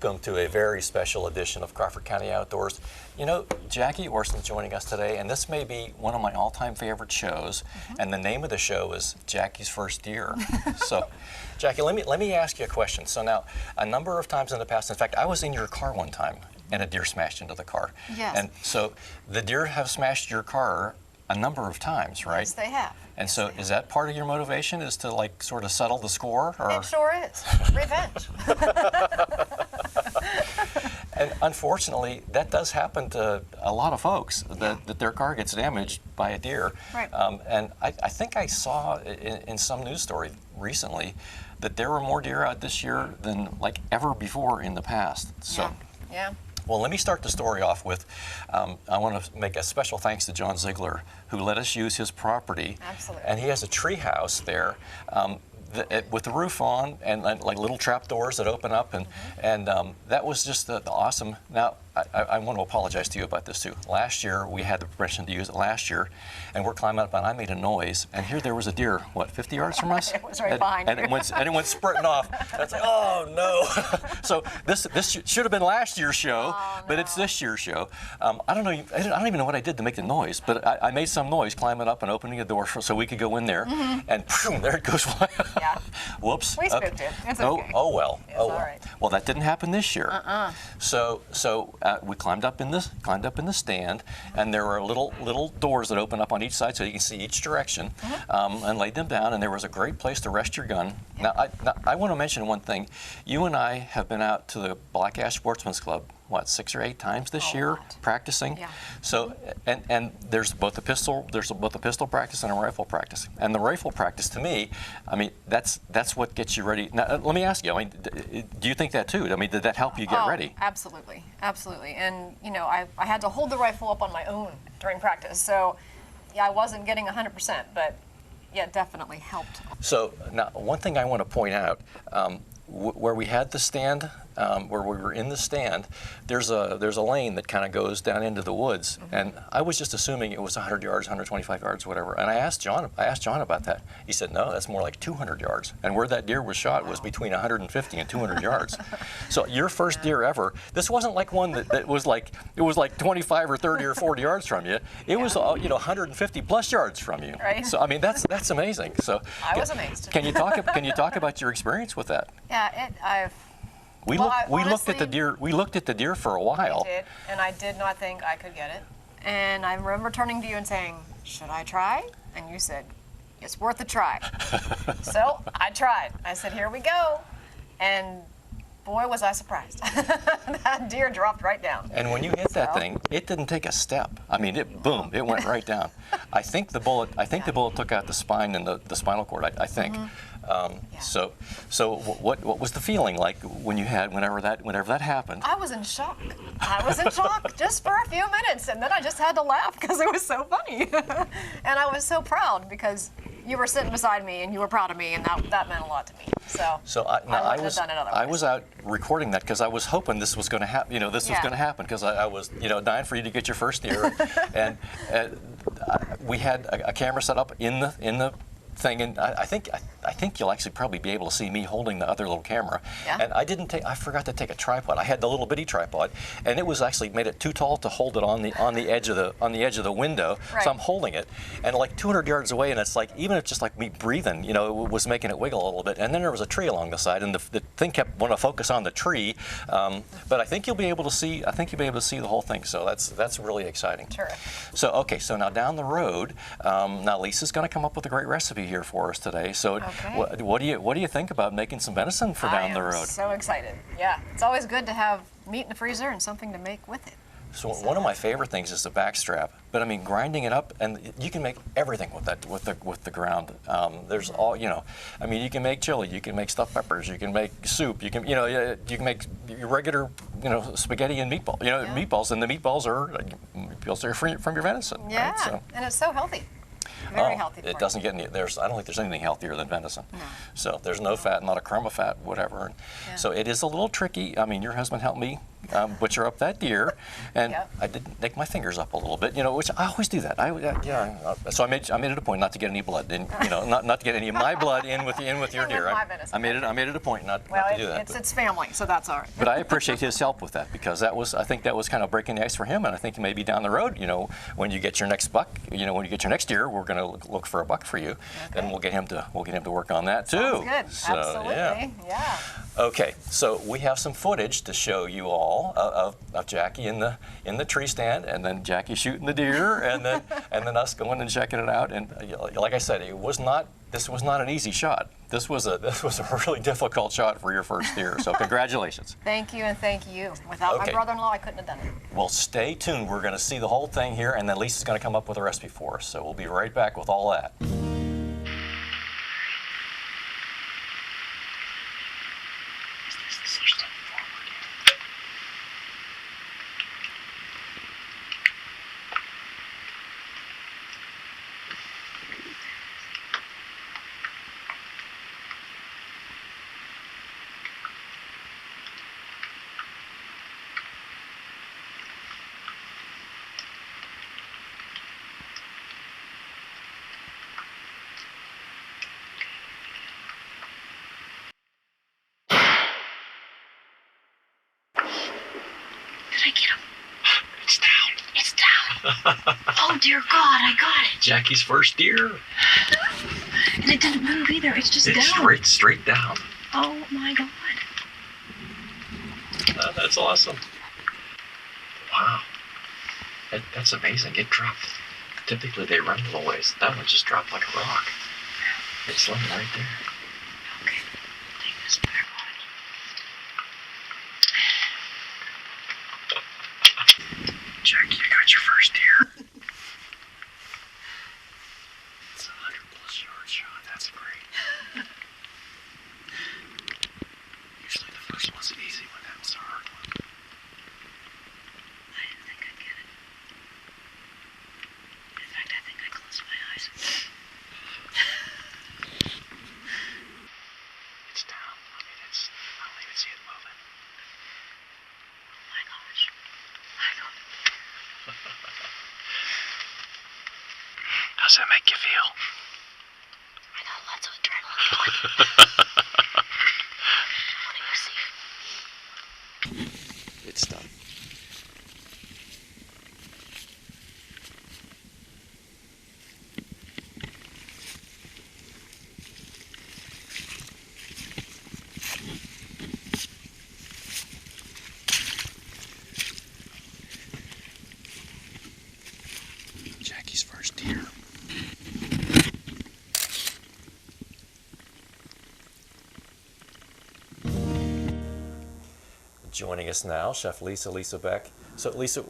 welcome to a very special edition of Crawford County Outdoors. You know, Jackie Orson's joining us today, and this may be one of my all-time favorite shows, and the name of the show is Jackie's First Deer. So, Jackie, let me ask you a question. So now, a number of times in the past, in fact, I was in your car one time, and a deer smashed into the car. Yes. And so, the deer have smashed your car a number of times, right? Yes, they have. And so, is that part of your motivation, is to like sort of settle the score? Or? It sure is. Revenge. And unfortunately, that does happen to a lot of folks, that their car gets damaged by a deer. Right. And I think I saw in some news story recently that there were more deer out this year than like ever before in the past. So. Yeah. Well, let me start the story off with, I want to make a special thanks to John Ziegler, who let us use his property. Absolutely. And he has a tree house there with the roof on and like little trap doors that open up. And that was just the awesome. Now, I want to apologize to you about this too. Last year, we had the permission to use it last year, and we're climbing up, and I made a noise, and here there was a deer, what, 50 yards from us? It was right behind and you. it went sprinting off. And it's like, oh no. So this should have been last year's show, but it's this year's show. I don't even know what I did to make the noise, but I made some noise climbing up and opening a door so we could go in there, and boom, there it goes. Yeah. Whoops. We spooked it. It's okay. Oh well. It's Oh well. all right. Well, that didn't happen this year. So we climbed up in the stand, and there were little doors that open up on each side, so you can see each direction, and laid them down. And there was a great place to rest your gun. Now I want to mention one thing. You and I have been out to the Black Ash Sportsman's Club, what, 6 or 8 times this year practicing. Yeah. So and there's both a pistol practice and a rifle practice. And the rifle practice, to me, I mean, that's what gets you ready. Now let me ask you, I mean, do you think that too? I mean, did that help you get ready? Absolutely, absolutely. And you know, I had to hold the rifle up on my own during practice, so yeah, I wasn't getting 100%, but yeah, it definitely helped. So now, one thing I want to point out, where we had the stand, where we were in the stand, there's a lane that kind of goes down into the woods, and I was just assuming it was 100 yards, 125 yards, whatever. And I asked John about that. He said, no, that's more like 200 yards. And where that deer was shot was between 150 and 200 yards. So your first deer ever. This wasn't like one that was like, it was like 25 or 30 or 40 yards from you. It was 150 plus yards from you. Right. So I mean, that's amazing. So I was amazed. Can you talk about your experience with that? Yeah, We looked at the deer. We looked at the deer for a while. I did, and I did not think I could get it. And I remember turning to you and saying, "Should I try?" And you said, "It's worth a try." So I tried. I said, "Here we go," and boy, was I surprised. That deer dropped right down. And when you hit that thing, it didn't take a step. I mean, boom, it went right down. I think the bullet took out the spine and the spinal cord. I think. So what was the feeling like whenever that happened? I was in shock. I was in shock just for a few minutes, and then I just had to laugh because it was so funny. And I was so proud because you were sitting beside me and you were proud of me, and that meant a lot to me. So I was out recording that because I was hoping this was going to happen. Was going to happen because I was dying for you to get your first deer, and we had a camera set up in the thing, and I think you'll actually probably be able to see me holding the other little camera. Yeah. And I forgot to take a tripod. I had the little bitty tripod, and it was actually made it too tall to hold it on the edge of the window. Right. So I'm holding it, and like 200 yards away, and it's like, even if just like me breathing, it was making it wiggle a little bit. And then there was a tree along the side, and the thing kept wanting to focus on the tree. But I think you'll be able to see. I think you'll be able to see the whole thing. So that's really exciting. Sure. So okay, so now down the road, now Lisa's going to come up with a great recipe here for us today. So what do you think about making some venison for down the road? I am so excited. Yeah, it's always good to have meat in the freezer and something to make with it. So one of my favorite things is the backstrap, but I mean grinding it up, and you can make everything with that with the ground. There's all I mean, you can make chili, you can make stuffed peppers, you can make soup, you can make your regular spaghetti and meatballs, and the meatballs are from your venison. Yeah, right? So, and it's so healthy. Very healthy. It doesn't get any. I don't think there's anything healthier than venison. No. So there's no fat, not a crumb of fat, whatever. So it is a little tricky. I mean, your husband helped me, butcher up that deer, and Yep. I did nick my fingers up a little bit, which I always do that. So I made it a point not to get any blood, in, not to get any of my blood in with your with deer. my venison. I made it a point not Well, to do that. it's family, so that's all right. But I appreciate his help with that, because I think that was kind of breaking the ice for him, and I think maybe down the road, when you get your next buck, when you get your next deer, we're going to look for a buck for you, and we'll get him to work on that too. Sounds good. So, Absolutely. Yeah. Okay, so we have some footage to show you all of Jackie in the tree stand, and then Jackie shooting the deer, and then us going and checking it out. And like I said, this was not an easy shot. This was a really difficult shot for your first deer. So congratulations. Thank you, and thank you. Without my brother-in-law, I couldn't have done it. Well, stay tuned. We're going to see the whole thing here, and then Lisa's going to come up with a recipe for us. So we'll be right back with all that. Oh dear God, I got it. Jackie's first deer. And it didn't move either. It's just It's down. straight down. Oh my God. That's awesome. Wow. That's amazing. It dropped. Typically they run a little ways. That one just dropped like a rock. It's laying right there. Okay, take this back on. Jackie, you got your first deer. It's a 100+ yard shot. That's great. Usually the first one's an easy one. That was a hard one. I didn't think I'd get it. In fact, I think I closed my eyes. It's down. I don't even see it moving. Oh my gosh. I don't. How's that make you feel? I got lots of adrenaline. What do you see? It's done. Jackie's first deer. Joining us now, Chef Lisa Beck. So Lisa,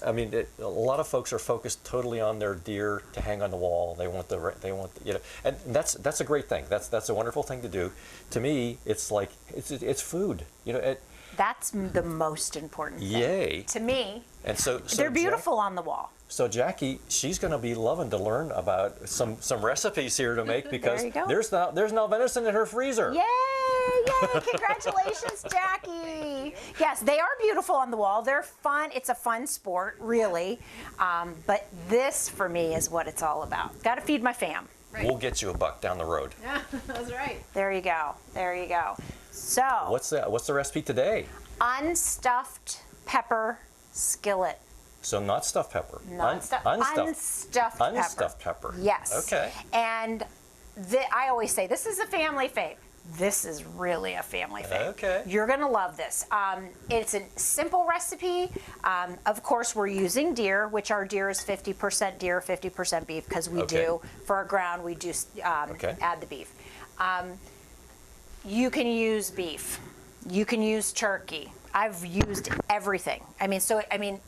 I mean, a lot of folks are focused totally on their deer to hang on the wall. They want and that's a great thing. That's a wonderful thing to do. To me, it's like it's food. That's the most important thing. Yay. To me, And so they're beautiful on the wall. So Jackie, she's going to be loving to learn about some recipes here to make, because you go. there's no venison in her freezer. Yay! Yay! Congratulations, Jackie. Yes, they are beautiful on the wall. They're fun. It's a fun sport, really. But this, for me, is what it's all about. Got to feed my fam. Right. We'll get you a buck down the road. Yeah, that's right. There you go. There you go. So, What's the recipe today? unstuffed pepper skillet. So not stuffed pepper. Unstuffed pepper. Unstuffed pepper. Yes. Okay. And I always say this is a family fave. This is really a family fave. Okay. You're going to love this. It's a simple recipe. Of course, we're using deer, which our deer is 50% deer, 50% beef, because we Okay. do, for our ground, we do Okay. add the beef. You can use beef. You can use turkey. I've used everything.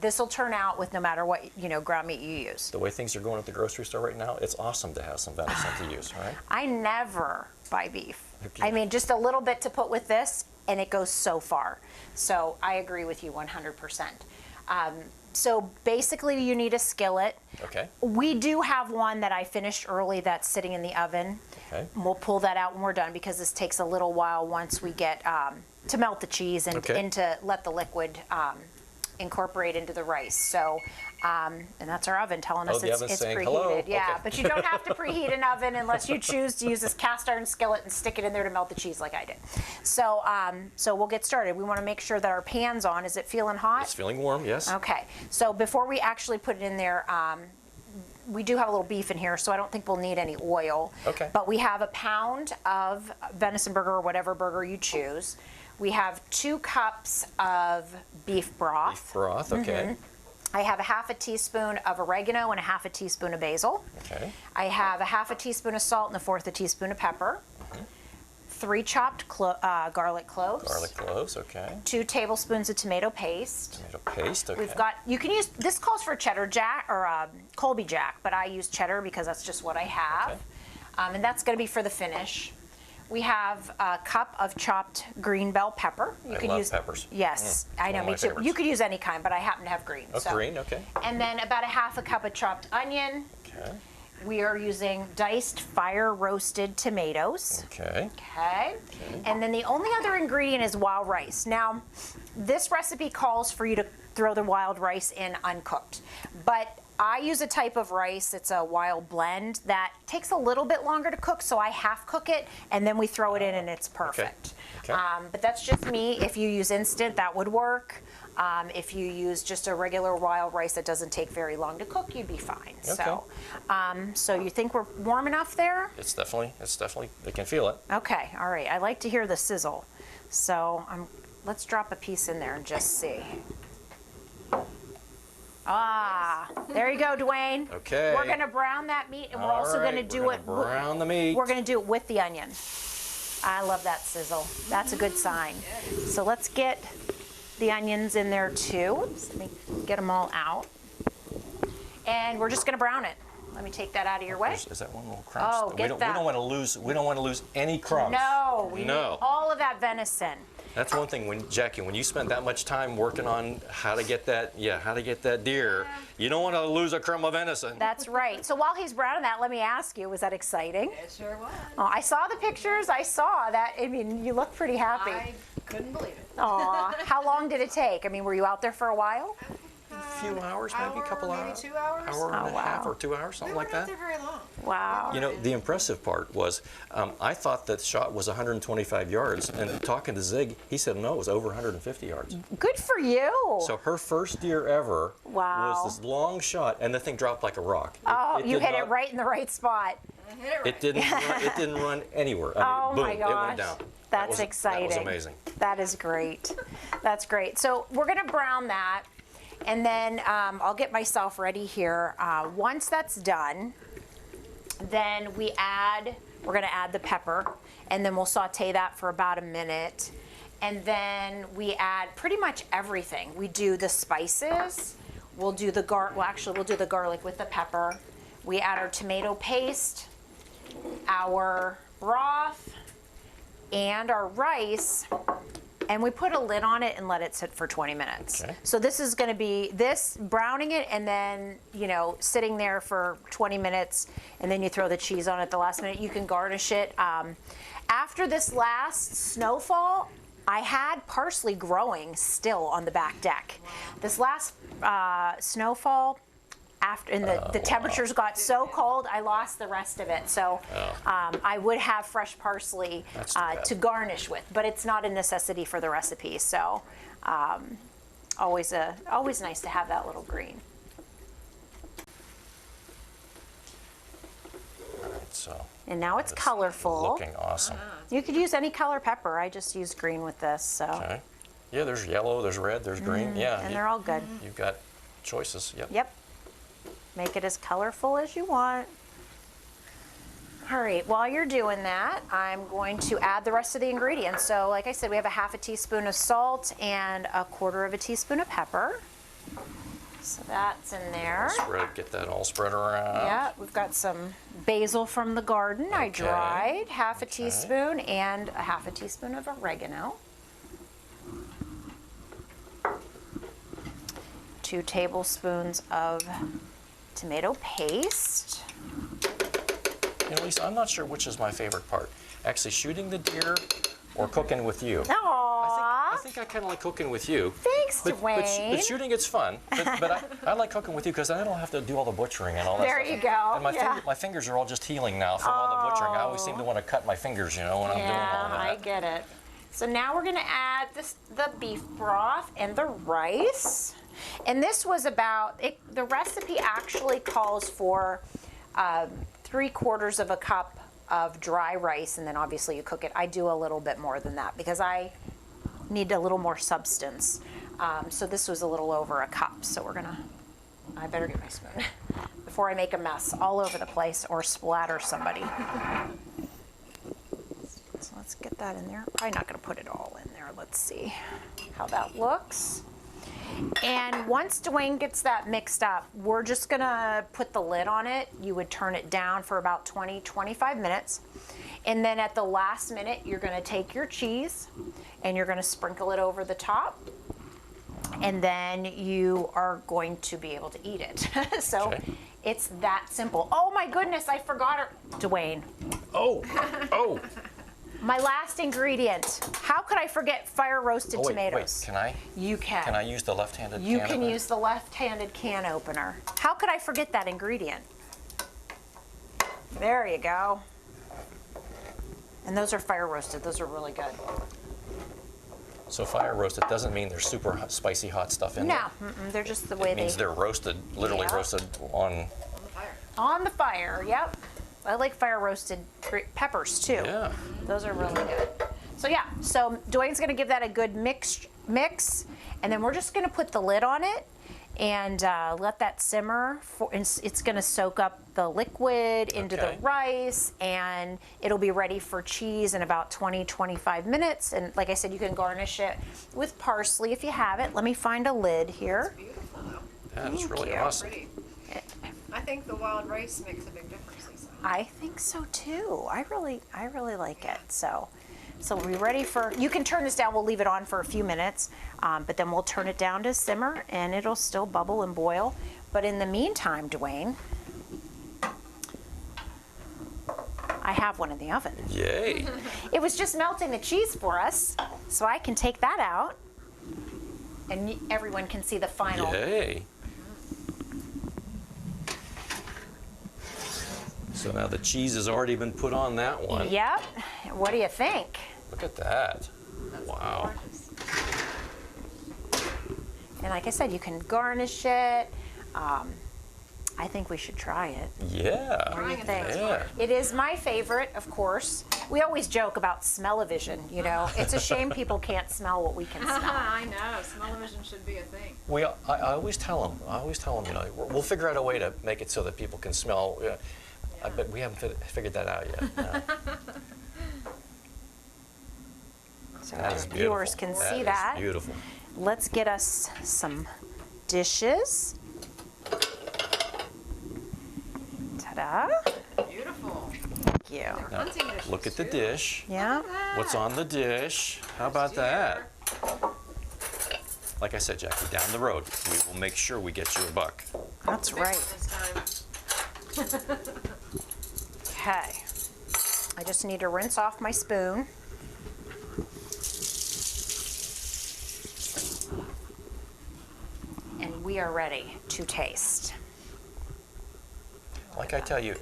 This will turn out with no matter what ground meat you use. The way things are going at the grocery store right now, it's awesome to have some venison to use, right? I never buy beef. Okay. Just a little bit to put with this, and it goes so far. So I agree with you 100%. So basically, you need a skillet. Okay. We do have one that I finished early that's sitting in the oven. Okay. We'll pull that out when we're done, because this takes a little while once we get to melt the cheese and, Okay. and to let the liquid incorporate into the rice. So, and that's our oven telling us the it's oven's saying preheated. hello. Yeah, Okay. but you don't have to preheat an oven unless you choose to use this cast iron skillet and stick it in there to melt the cheese like I did. So, so we'll get started. We want to make sure that our pan's on. Is it feeling hot? It's feeling warm, yes. Okay, so before we actually put it in there, we do have a little beef in here, so I don't think we'll need any oil. Okay. But we have a pound of venison burger or whatever burger you choose. We have 2 cups of beef broth. Beef broth, okay. I have a half a teaspoon of oregano and a half a teaspoon of basil. Okay. I have a half a teaspoon of salt and a fourth a teaspoon of pepper. 3 chopped garlic cloves. Garlic cloves, okay. 2 tablespoons of tomato paste. Tomato paste, okay. We've got, you can use, this calls for cheddar jack or Colby Jack, but I use cheddar because that's just what I have. Okay. And that's going to be for the finish. We have a cup of chopped green bell pepper. You I could love use peppers. Yes, It's I one know, of me my too. favorites. You could use any kind, but I happen to have green. Oh, green, okay. And then about a half a cup of chopped onion. Okay. We are using diced fire roasted tomatoes. Okay. Okay. And then the only other ingredient is wild rice. Now, this recipe calls for you to throw the wild rice in uncooked. But I use a type of rice, it's a wild blend, that takes a little bit longer to cook, so I half cook it, and then we throw it in and it's perfect. Okay. But that's just me. If you use instant, that would work. If you use just a regular wild rice that doesn't take very long to cook, you'd be fine. So, so you think we're warm enough there? It's definitely, they can feel it. Okay, all right. I like to hear the sizzle. So let's drop a piece in there and just see. Ah, there you go, Duane. Okay. We're gonna brown that meat, and we're All also right, gonna do we're it. gonna brown the meat. We're gonna do it with the onion. I love that sizzle. That's a good sign. So let's get the onions in there too. Let me get them all out, and we're just gonna brown it. Let me take that out of your way. Is that one little crumb? Oh, we get don't, that. We don't want to lose any crumbs. No, we need No. all of that venison. That's one thing, Jackie, when you spend that much time working on how to get that deer, you don't want to lose a crumb of venison. That's right. So while he's browning that, let me ask you, was that exciting? It sure was. Oh, I saw the pictures. I saw that. I mean, you look pretty happy. I couldn't believe it. Aw, how long did it take? I mean, were you out there for a while? A few hours, maybe a couple maybe hours. 2 hours. Hour and Oh, a half wow. or 2 hours, We something weren't like out that. there very long. Wow. You know, the impressive part was, I thought that shot was 125 yards, and talking to Zig, he said no, it was over 150 yards. Good for you. So her first deer ever Wow. was this long shot, and the thing dropped like a rock. Oh, you did hit it not- right in the right spot. I hit it right. It didn't. It didn't run anywhere. I Oh mean, boom, my it gosh. went down. That's That exciting. was amazing. That is great. That's great. So we're gonna brown that, and then I'll get myself ready here. Once that's done, then we're gonna add the pepper, and then we'll saute that for about a minute. And then we add pretty much everything. We do the spices, we'll do the we'll do the garlic with the pepper. We add our tomato paste, our broth, and our rice, and we put a lid on it and let it sit for 20 minutes. Okay. So this is gonna be browning it and then, sitting there for 20 minutes, and then you throw the cheese on at the last minute. You can garnish it. After this last snowfall, I had parsley growing still on the back deck. This last snowfall, the temperatures got so cold, I lost the rest of it. So I would have fresh parsley That's too bad. to garnish with, but it's not a necessity for the recipe. So always nice to have that little green. So And now it's it's colorful. looking awesome. You could use any color pepper. I just use green with this. So Okay. Yeah, there's yellow, there's red, there's green. Yeah, and they're all good. you've got choices. Yep. Yep. Make it as colorful as you want. All right, while you're doing that, I'm going to add the rest of the ingredients. So like I said, we have a half a teaspoon of salt and a quarter of a teaspoon of pepper. So that's in there. Get that all spread around. Yeah, we've got some basil from the garden. I Okay. dried half a teaspoon and a half a teaspoon of oregano. 2 tablespoons of tomato paste. You know, Lisa, I'm not sure which is my favorite part. Actually shooting the deer or cooking with you. Aw. I think I kind of like cooking with you. Thanks, Duane. But shooting, it's fun. But I like cooking with you because I don't have to do all the butchering and all that There stuff. you go. And my fingers are all just healing now from all the butchering. I always seem to want to cut my fingers, when I'm doing all Yeah, that. I get it. So now we're gonna add the beef broth and the rice. And this was the recipe actually calls for 3/4 of a cup of dry rice, and then obviously you cook it. I do a little bit more than that because I need a little more substance. So this was a little over a cup. So I better get my spoon before I make a mess all over the place or splatter somebody. So let's get that in there. Probably not gonna put it all in there. Let's see how that looks. And once Duane gets that mixed up, we're just gonna put the lid on it. You would turn it down for about 20-25 minutes. And then at the last minute, you're gonna take your cheese and you're gonna sprinkle it over the top. And then you are going to be able to eat it. So Okay. it's that simple. Oh my goodness, I forgot it, Duane. Oh. My last ingredient. How could I forget fire roasted Oh, wait, tomatoes? can I? You can. Can I use the left-handed You can can opener? use the left-handed can opener. How could I forget that ingredient? There you go. And those are fire roasted. Those are really good. So fire roasted doesn't mean there's super hot, spicy hot stuff in No, there. they're just the way It means they they're roasted, literally Yeah. roasted on. on the fire. Yep. I like fire roasted peppers too. Yeah. Those are really good. So yeah, so Duane's gonna give that a good mix, and then we're just gonna put the lid on it and let that simmer. It's gonna soak up the liquid into the Okay. rice, and it'll be ready for cheese in about 20-25 minutes. And like I said, you can garnish it with parsley if you have it. Let me find a lid here. Beautiful though. That's Thank really you. awesome. Pretty. I think the wild rice makes a big difference, Lisa. I think so too. I really like it. So we're ready for, you can turn this down. We'll leave it on for a few minutes, but then we'll turn it down to simmer and it'll still bubble and boil. But in the meantime, Duane, I have one in the oven. Yay. It was just melting the cheese for us, so I can take that out and everyone can see the final. Yay. So now the cheese has already been put on that one. Yep. What do you think? Look at that. Wow. And like I said, you can garnish it. I think we should try it. Yeah. What do you Trying it think? sounds Yeah. It is my favorite, of course. We always joke about smell-o-vision, you know. It's a shame people can't smell what we can smell. I know. Smell-o-vision should be a thing. I always tell them, we'll figure out a way to make it so that people can smell. But we haven't figured that out yet. No. So That our is viewers beautiful. can see is that. Beautiful. Let's get us some dishes. Ta-da. Beautiful. Thank you. Now, Hunting dishes, look at the too. dish. Yeah. What's on the dish? How about that? Like I said, Jackie, down the road, we will make sure we get you a buck. That's right. This time. Okay. I just need to rinse off my spoon. And we are ready to taste. Like I tell you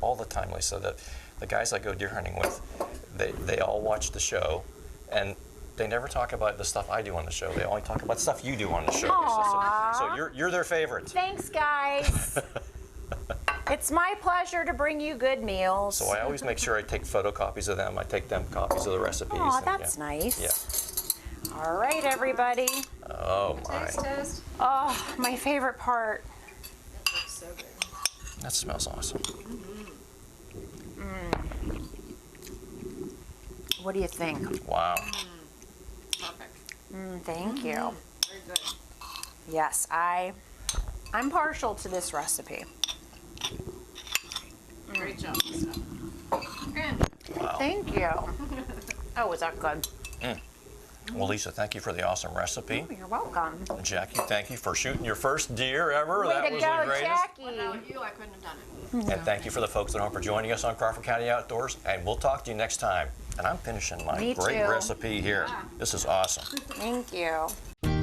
all the time, Lisa, that the guys I go deer hunting with, they all watch the show, and they never talk about the stuff I do on the show. They only talk about stuff you do on the show, Lisa. So you're their favorite. Thanks, guys. It's my pleasure to bring you good meals. So I always make sure I take photocopies of them. I take them copies of the recipes. Aw, and, that's yeah. nice. Yeah. All right, everybody. Oh my, Taste test. Oh, my favorite part. That looks so good. that smells awesome. What do you think? Wow. Perfect. Thank you. Very good. Yes, I'm partial to this recipe. Great job, Lisa. Good. Wow. Thank you. Oh, is that good? Well, Lisa, thank you for the awesome recipe. You're welcome. And Jackie, thank you for shooting your first deer ever. Way That to was go, the greatest. Jackie. Without you, I couldn't have done it. And thank you for the folks at home for joining us on Crawford County Outdoors. And we'll talk to you next time. and I'm finishing my Me great too. recipe here. This is awesome. Thank you.